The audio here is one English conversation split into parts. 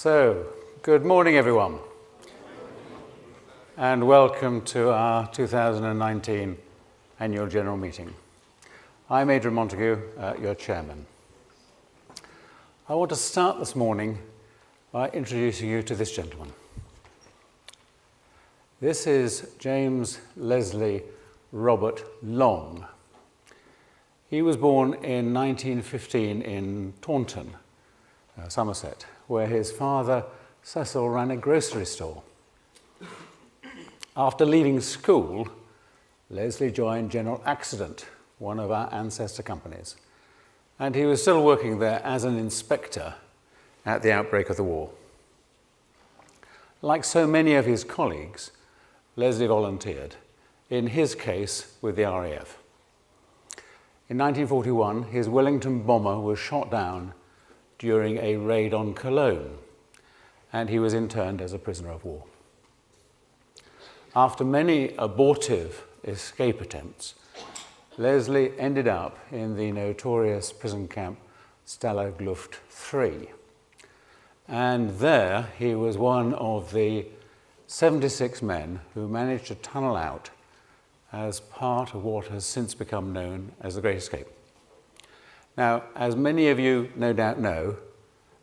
So, good morning everyone, and welcome to our 2019 Annual General Meeting. I'm Adrian Montague, your Chairman. I want to start this morning by introducing you to this gentleman. This is James Leslie Robert Long. He was born in 1915 in Taunton, Somerset, where his father, Cecil, ran a grocery store. After leaving school, Leslie joined General Accident, one of our ancestor companies, and he was still working there as an inspector at the outbreak of the war. Like so many of his colleagues, Leslie volunteered, in his case with the RAF. In 1941, his Wellington bomber was shot down during a raid on Cologne, and he was interned as a prisoner of war. After many abortive escape attempts, Leslie ended up in the notorious prison camp Stalag Luft III. And there he was one of the 76 men who managed to tunnel out as part of what has since become known as the Great Escape. Now, as many of you no doubt know,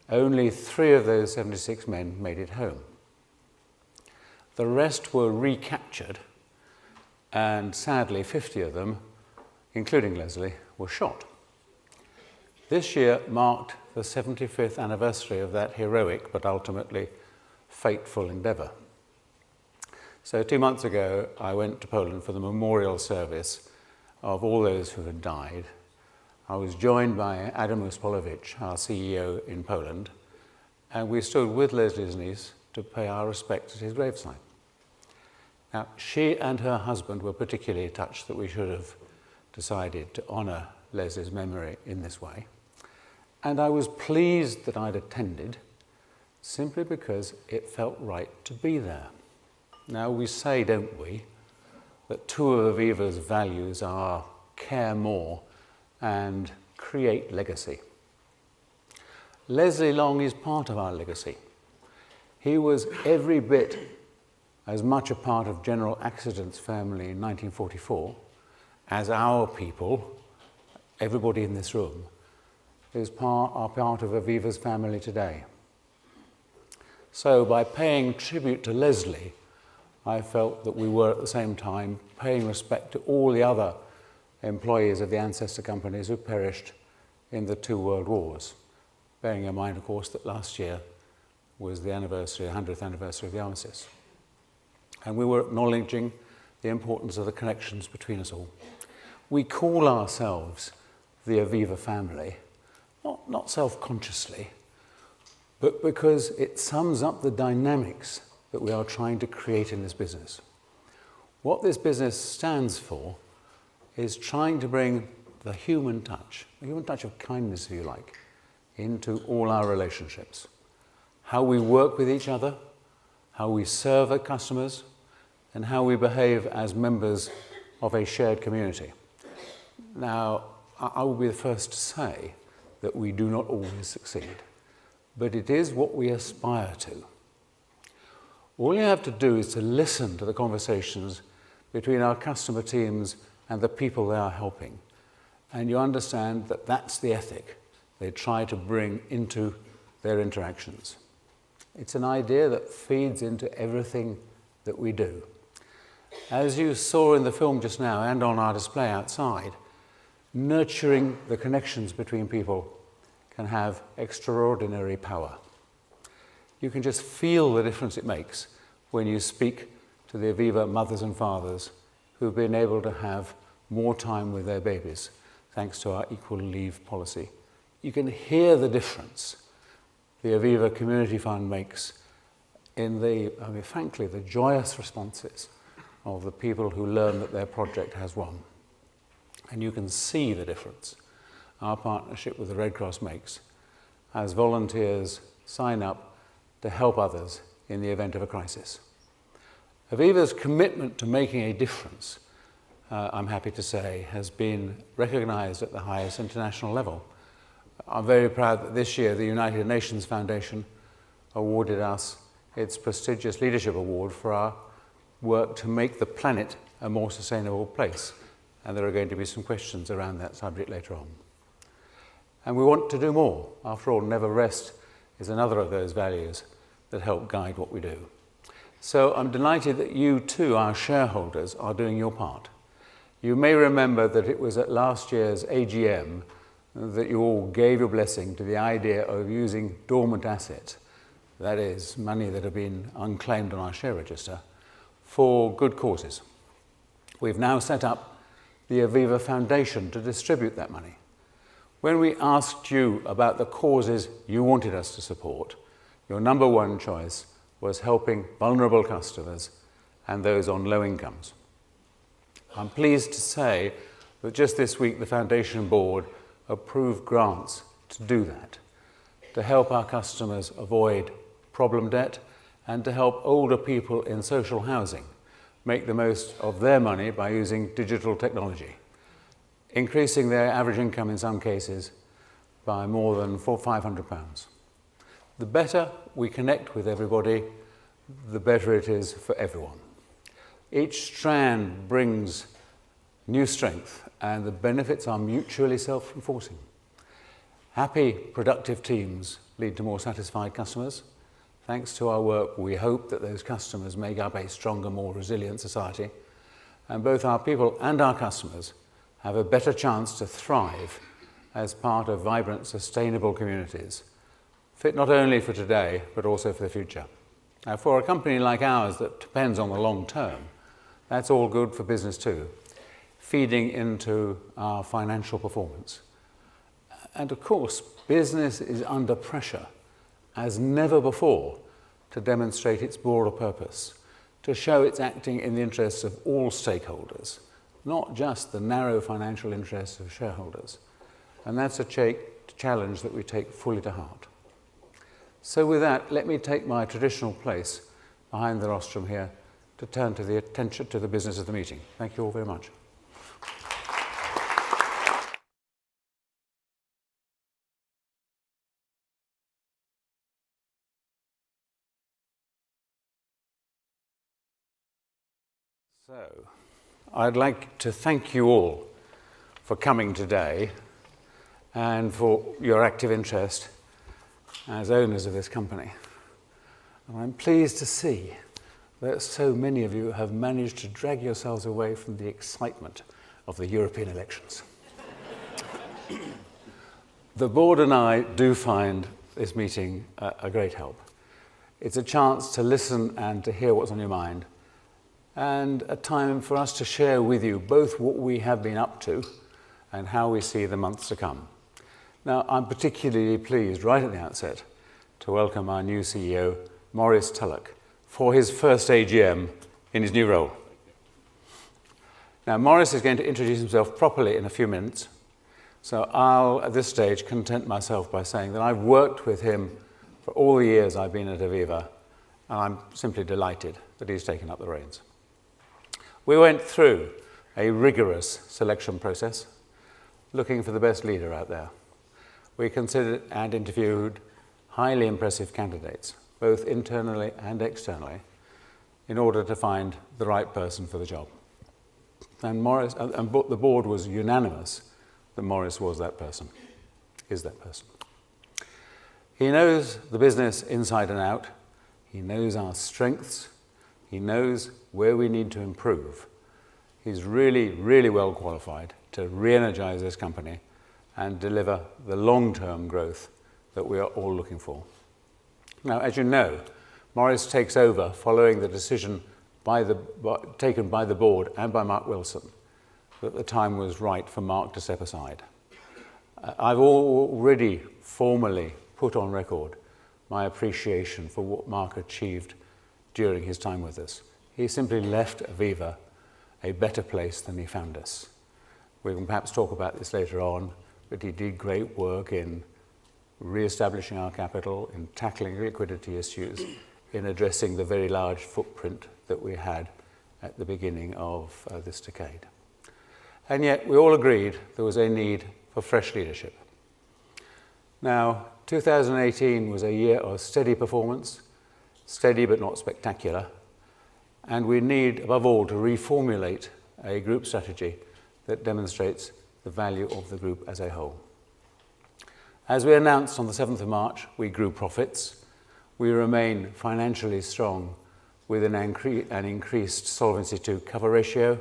only 3 of those 76 men made it home. The rest were recaptured, and sadly 50 of them, including Leslie, were shot. This year marked the 75th anniversary of that heroic but ultimately fateful endeavour. So 2 months ago, I went to Poland for the memorial service of all those who had died. I was joined by Adam Uspolowicz, our CEO in Poland, and we stood with Leslie's niece to pay our respects at his gravesite. Now, she and her husband were particularly touched that we should have decided to honour Leslie's memory in this way. And I was pleased that I'd attended, simply because it felt right to be there. Now, we say, don't we, that 2 of Aviva's values are care more and create legacy. Leslie Long is part of our legacy. He was every bit as much a part of General Accident's family in 1944 as our people, everybody in this room, are part of Aviva's family today. So by paying tribute to Leslie, I felt that we were at the same time paying respect to all the other employees of the ancestor companies who perished in the 2 world wars, bearing in mind, of course, that last year was the 100th anniversary of the armistice. And we were acknowledging the importance of the connections between us all. We call ourselves the Aviva family, not self-consciously, but because it sums up the dynamics that we are trying to create in this business. What this business stands for is trying to bring the human touch of kindness, if you like, into all our relationships. How we work with each other, how we serve our customers, and how we behave as members of a shared community. Now, I will be the first to say that we do not always succeed, but it is what we aspire to. All you have to do is to listen to the conversations between our customer teams and the people they are helping, and you understand that that's the ethic they try to bring into their interactions. It's an idea that feeds into everything that we do. As you saw in the film just now and on our display outside, nurturing the connections between people can have extraordinary power. You can just feel the difference it makes when you speak to the Aviva mothers and fathers who've been able to have more time with their babies thanks to our equal leave policy. You can hear the difference the Aviva Community Fund makes in frankly, the joyous responses of the people who learn that their project has won. And you can see the difference our partnership with the Red Cross makes as volunteers sign up to help others in the event of a crisis. Aviva's commitment to making a difference, I'm happy to say, has been recognised at the highest international level. I'm very proud that this year the United Nations Foundation awarded us its prestigious Leadership Award for our work to make the planet a more sustainable place. And there are going to be some questions around that subject later on. And we want to do more. After all, never rest is another of those values that help guide what we do. So I'm delighted that you too, our shareholders, are doing your part. You may remember that it was at last year's AGM that you all gave your blessing to the idea of using dormant assets, that is, money that have been unclaimed on our share register, for good causes. We've now set up the Aviva Foundation to distribute that money. When we asked you about the causes you wanted us to support, your number one choice was helping vulnerable customers and those on low incomes. I'm pleased to say that just this week the Foundation Board approved grants to do that, to help our customers avoid problem debt and to help older people in social housing make the most of their money by using digital technology, increasing their average income in some cases by more than £500. The better we connect with everybody, the better it is for everyone. Each strand brings new strength and the benefits are mutually self-enforcing. Happy, productive teams lead to more satisfied customers. Thanks to our work, we hope that those customers make up a stronger, more resilient society, and both our people and our customers have a better chance to thrive as part of vibrant, sustainable communities, fit not only for today, but also for the future. Now, for a company like ours that depends on the long term, that's all good for business too, feeding into our financial performance. And of course, business is under pressure as never before to demonstrate its broader purpose, to show it's acting in the interests of all stakeholders, not just the narrow financial interests of shareholders. And that's a challenge that we take fully to heart. So with that, let me take my traditional place behind the rostrum here to turn to the attention to the business of the meeting. Thank you all very much. So, I'd like to thank you all for coming today and for your active interest as owners of this company. And I'm pleased to see that so many of you have managed to drag yourselves away from the excitement of the European elections. The board and I do find this meeting a great help. It's a chance to listen and to hear what's on your mind, and a time for us to share with you both what we have been up to and how we see the months to come. Now, I'm particularly pleased right at the outset to welcome our new CEO, Maurice Tulloch, for his first AGM in his new role. Now, Maurice is going to introduce himself properly in a few minutes, so I'll, at this stage, content myself by saying that I've worked with him for all the years I've been at Aviva, and I'm simply delighted that he's taken up the reins. We went through a rigorous selection process, looking for the best leader out there. We considered and interviewed highly impressive candidates, both internally and externally, in order to find the right person for the job. And the board was unanimous that Maurice was that person, is that person. He knows the business inside and out. He knows our strengths. He knows where we need to improve. He's really, really well qualified to re-energize this company and deliver the long-term growth that we are all looking for. Now, as you know, Maurice takes over following the decision taken by the board and by Mark Wilson that the time was right for Mark to step aside. I've already formally put on record my appreciation for what Mark achieved during his time with us. He simply left Aviva a better place than he found us. We can perhaps talk about this later on, but he did great work in re-establishing our capital, in tackling liquidity issues, in addressing the very large footprint that we had at the beginning of this decade. And yet we all agreed there was a need for fresh leadership. Now, 2018 was a year of steady performance, steady but not spectacular, and we need, above all, to reformulate a group strategy that demonstrates the value of the group as a whole. As we announced on the 7th of March, we grew profits. We remain financially strong with an increased Solvency II cover ratio,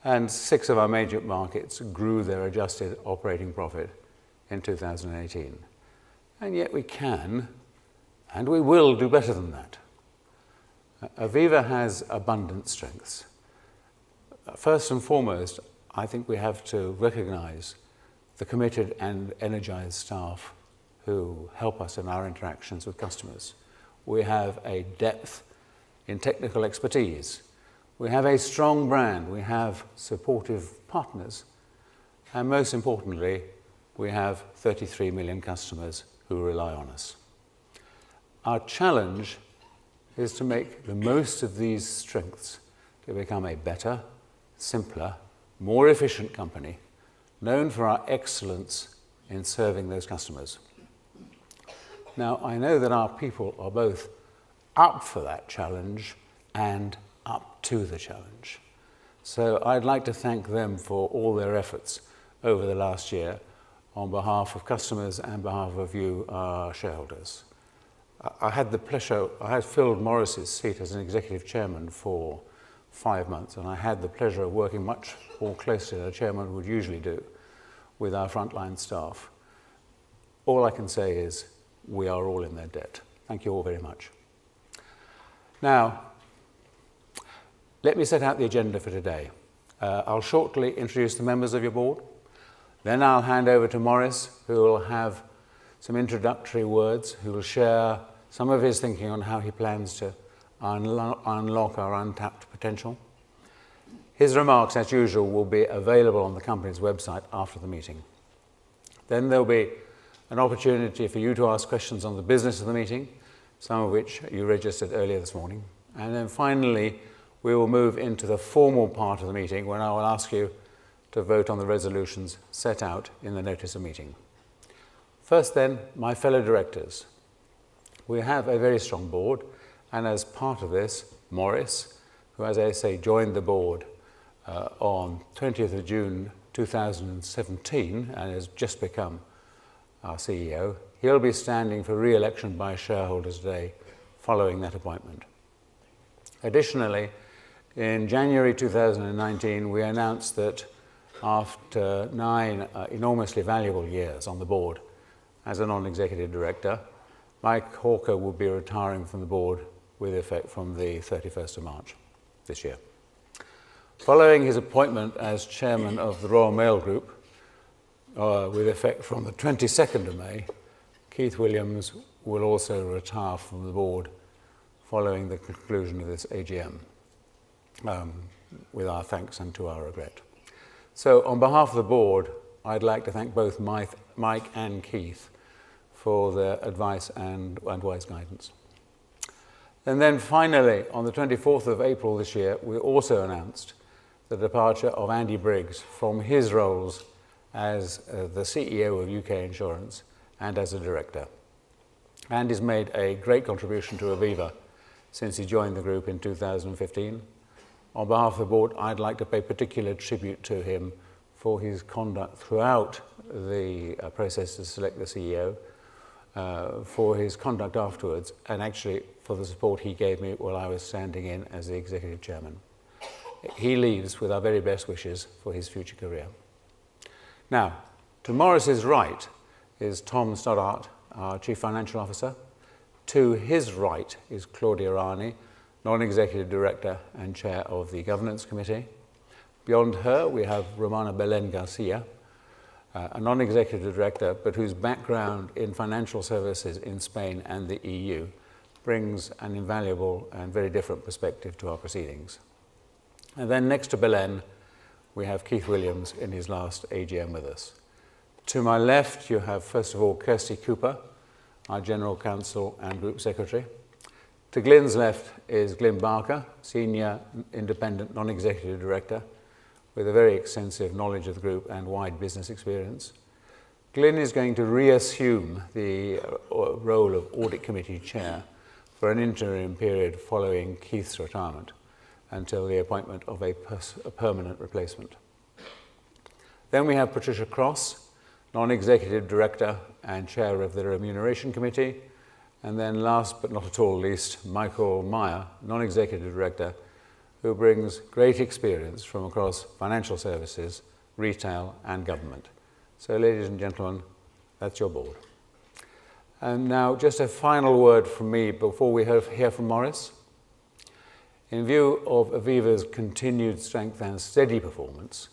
and 6 of our major markets grew their adjusted operating profit in 2018. And yet we can, and we will do better than that. Aviva has abundant strengths. First and foremost, I think we have to recognise the committed and energised staff who help us in our interactions with customers. We have a depth in technical expertise. We have a strong brand. We have supportive partners. And most importantly, we have 33 million customers who rely on us. Our challenge is to make the most of these strengths to become a better, simpler, more efficient company, known for our excellence in serving those customers. Now, I know that our people are both up for that challenge and up to the challenge. So I'd like to thank them for all their efforts over the last year on behalf of customers and behalf of you, our shareholders. I had filled Morris's seat as an executive chairman for 5 months, and I had the pleasure of working much more closely than a chairman would usually do with our frontline staff. All I can say is we are all in their debt. Thank you all very much. Now, let me set out the agenda for today. I'll shortly introduce the members of your board. Then I'll hand over to Morris, who will have some introductory words, who will share some of his thinking on how he plans to unlock our untapped potential. His remarks, as usual, will be available on the company's website after the meeting. Then there'll be an opportunity for you to ask questions on the business of the meeting, some of which you registered earlier this morning. And then finally, we will move into the formal part of the meeting when I will ask you to vote on the resolutions set out in the notice of meeting. First then, my fellow directors. We have a very strong board, and as part of this, Morris, who, as I say, joined the board on 20th of June 2017 and has just become our CEO, he'll be standing for re-election by shareholders today following that appointment. Additionally, in January 2019, we announced that after 9 enormously valuable years on the board as a non-executive director, Mike Hawker will be retiring from the board with effect from the 31st of March this year. Following his appointment as chairman of the Royal Mail Group, with effect from the 22nd of May, Keith Williams will also retire from the board following the conclusion of this AGM, with our thanks and to our regret. So on behalf of the board, I'd like to thank both Mike and Keith for their advice and wise guidance. And then finally, on the 24th of April this year, we also announced the departure of Andy Briggs from his roles as the CEO of UK Insurance and as a director. Andy's made a great contribution to Aviva since he joined the group in 2015. On behalf of the board, I'd like to pay particular tribute to him for his conduct throughout the process to select the CEO, for his conduct afterwards, and actually for the support he gave me while I was standing in as the executive chairman. He leaves with our very best wishes for his future career. Now, to Morris's right is Tom Stoddart, our Chief Financial Officer. To his right is Claudia Rani, Non-Executive Director and Chair of the Governance Committee. Beyond her, we have Romana Belén Garcia, a Non-Executive Director, but whose background in financial services in Spain and the EU brings an invaluable and very different perspective to our proceedings. And then next to Belén, we have Keith Williams in his last AGM with us. To my left, you have, first of all, Kirsty Cooper, our General Counsel and Group Secretary. To Glyn's left is Glyn Barker, Senior Independent Non-Executive Director, with a very extensive knowledge of the group and wide business experience. Glyn is going to reassume the role of Audit Committee Chair for an interim period following Keith's retirement until the appointment of a permanent replacement. Then we have Patricia Cross, Non-Executive Director and Chair of the Remuneration Committee, and then last but not at all least, Michael Meyer, Non-Executive Director, who brings great experience from across financial services, retail and government. So ladies and gentlemen, that's your board. And now just a final word from me before we hear from Maurice. In view of Aviva's continued strength and steady performance,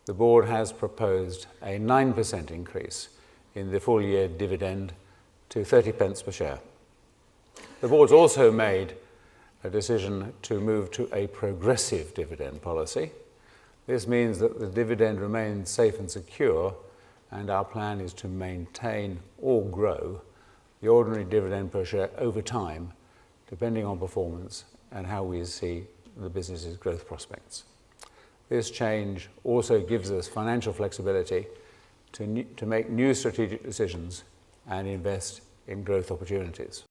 the board has proposed a 9% increase in the full year dividend to 30 pence per share. The board's also made a decision to move to a progressive dividend policy. This means that the dividend remains safe and secure, and our plan is to maintain or grow the ordinary dividend per share over time, depending on performance and how we see the business's growth prospects. This change also gives us financial flexibility to make new strategic decisions and invest in growth opportunities.